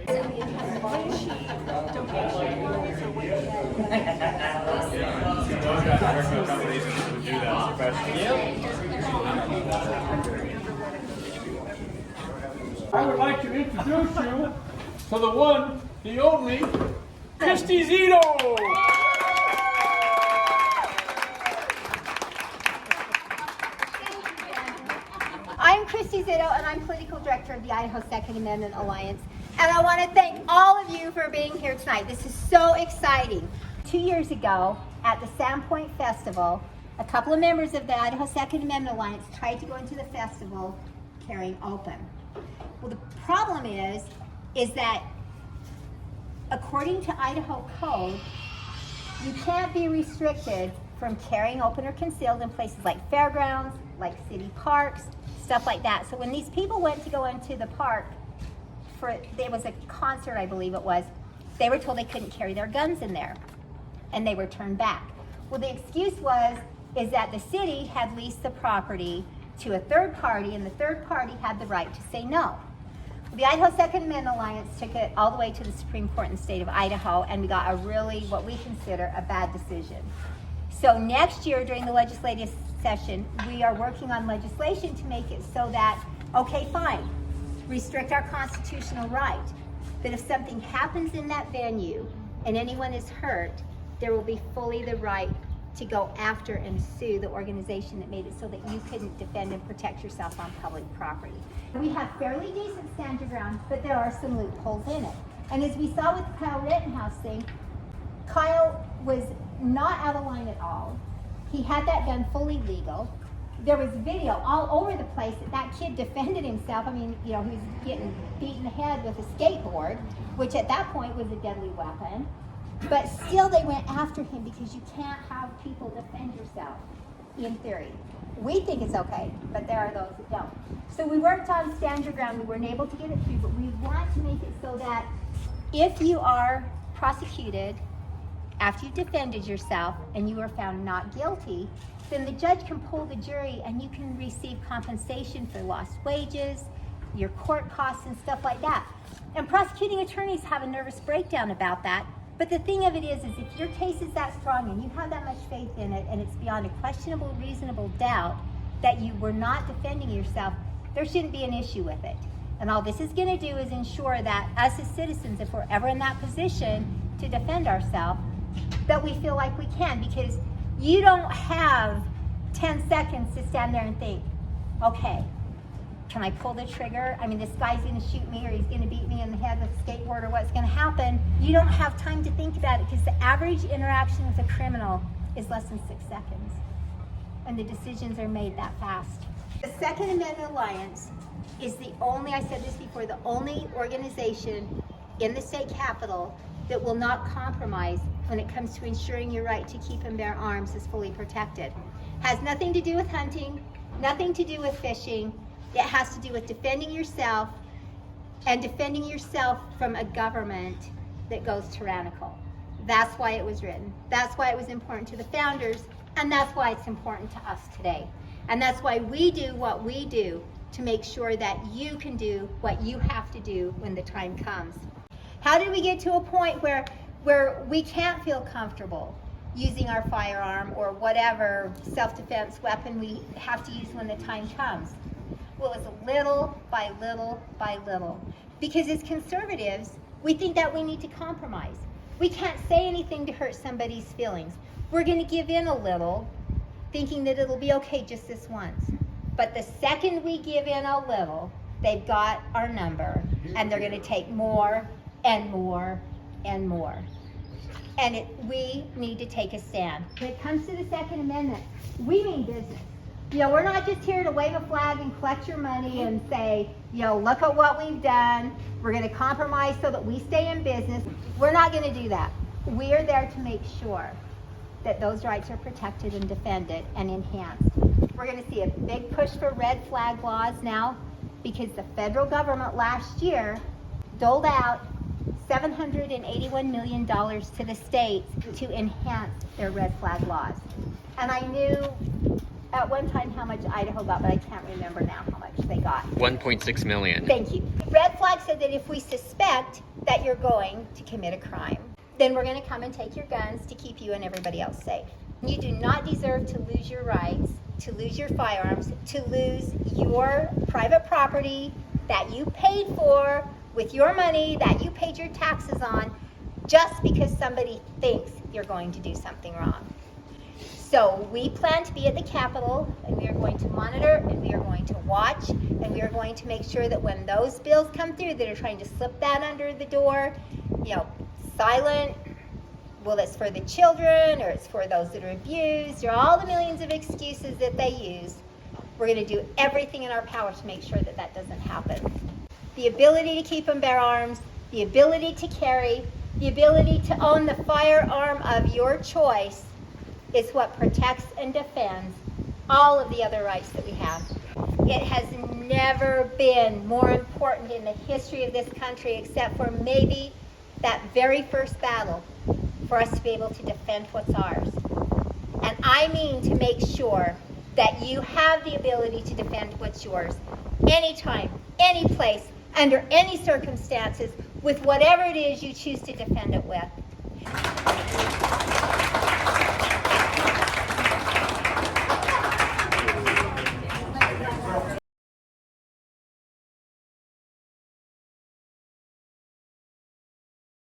I would like to introduce you to the one, the only, Christy Zito. I'm Christy Zito, and I'm Political Director of the Idaho Second Amendment Alliance. And I want to thank all of you for being here tonight. This is so exciting. 2 years ago, at the Sandpoint Festival, a couple of members of the Idaho Second Amendment Alliance tried to go into the festival carrying open. Well, the problem is that according to Idaho code, you can't be restricted from carrying open or concealed in places like fairgrounds, like city parks, stuff like that. So when these people went to go into the park, there was a concert, I believe it was, they were told they couldn't carry their guns in there, and they were turned back. Well, the excuse is that the city had leased the property to a third party, and the third party had the right to say no. The Idaho Second Amendment Alliance took it all the way to the Supreme Court in the state of Idaho, and we got a really, what we consider, a bad decision. So next year during the legislative session, we are working on legislation to make it so that, okay, fine, restrict our constitutional right, but if something happens in that venue and anyone is hurt, there will be fully the right to go after and sue the organization that made it so that you couldn't defend and protect yourself on public property. We have fairly decent stand your ground, but there are some loopholes in it. And as we saw with the Kyle Rittenhouse thing, Kyle was not out of line at all. He had that gun fully legal. There was video all over the place that kid defended himself. I mean, you know, he was getting beaten in the head with a skateboard, which at that point was a deadly weapon. But still they went after him because you can't have people defend yourself, in theory. We think it's okay, but there are those that don't. So we worked on stand your ground. We weren't able to get it through, but we want to make it so that if you are prosecuted after you've defended yourself and you are found not guilty, then the judge can pull the jury and you can receive compensation for lost wages, your court costs and stuff like that. And prosecuting attorneys have a nervous breakdown about that. But the thing of it is if your case is that strong and you have that much faith in it and it's beyond a questionable, reasonable doubt that you were not defending yourself, there shouldn't be an issue with it. And all this is going to do is ensure that us as citizens, if we're ever in that position to defend ourselves, that we feel like we can, because you don't have 10 seconds to stand there and think, okay, can I pull the trigger? I mean, this guy's going to shoot me or he's going to beat me in the head with a skateboard or what's going to happen. You don't have time to think about it because the average interaction with a criminal is less than 6 seconds. And the decisions are made that fast. The Second Amendment Alliance is the only, I said this before, the only organization in the state capitol that will not compromise when it comes to ensuring your right to keep and bear arms is fully protected. Has nothing to do with hunting, nothing to do with fishing. It has to do with defending yourself and defending yourself from a government that goes tyrannical. That's why it was written. That's why it was important to the founders, and that's why it's important to us today. And that's why we do what we do to make sure that you can do what you have to do when the time comes. How did we get to a point where we can't feel comfortable using our firearm or whatever self-defense weapon we have to use when the time comes? Well, it's little by little by little. Because as conservatives, we think that we need to compromise. We can't say anything to hurt somebody's feelings. We're going to give in a little, thinking that it'll be okay just this once. But the second we give in a little, they've got our number, and they're going to take more and more and more. And we need to take a stand. When it comes to the Second Amendment, we mean business. You know, we're not just here to wave a flag and collect your money and say, you know, look at what we've done. We're going to compromise so that we stay in business. We're not going to do that. We are there to make sure that those rights are protected and defended and enhanced. We're going to see a big push for red flag laws now because the federal government last year doled out $781 million to the states to enhance their red flag laws. And I knew at one time how much Idaho got, but I can't remember now how much they got. 1.6 million. Thank you. Red Flag said that if we suspect that you're going to commit a crime, then we're going to come and take your guns to keep you and everybody else safe. You do not deserve to lose your rights, to lose your firearms, to lose your private property that you paid for with your money, that you paid your taxes on, just because somebody thinks you're going to do something wrong. So we plan to be at the Capitol, and we are going to monitor, and we are going to watch, and we are going to make sure that when those bills come through that are trying to slip that under the door, silent, well, it's for the children, or it's for those that are abused, or all the millions of excuses that they use, we're going to do everything in our power to make sure that that doesn't happen. The ability to keep and bear arms, the ability to carry, the ability to own the firearm of your choice is what protects and defends all of the other rights that we have. It has never been more important in the history of this country, except for maybe that very first battle, for us to be able to defend what's ours. And I mean to make sure that you have the ability to defend what's yours anytime, any place, under any circumstances, with whatever it is you choose to defend it with.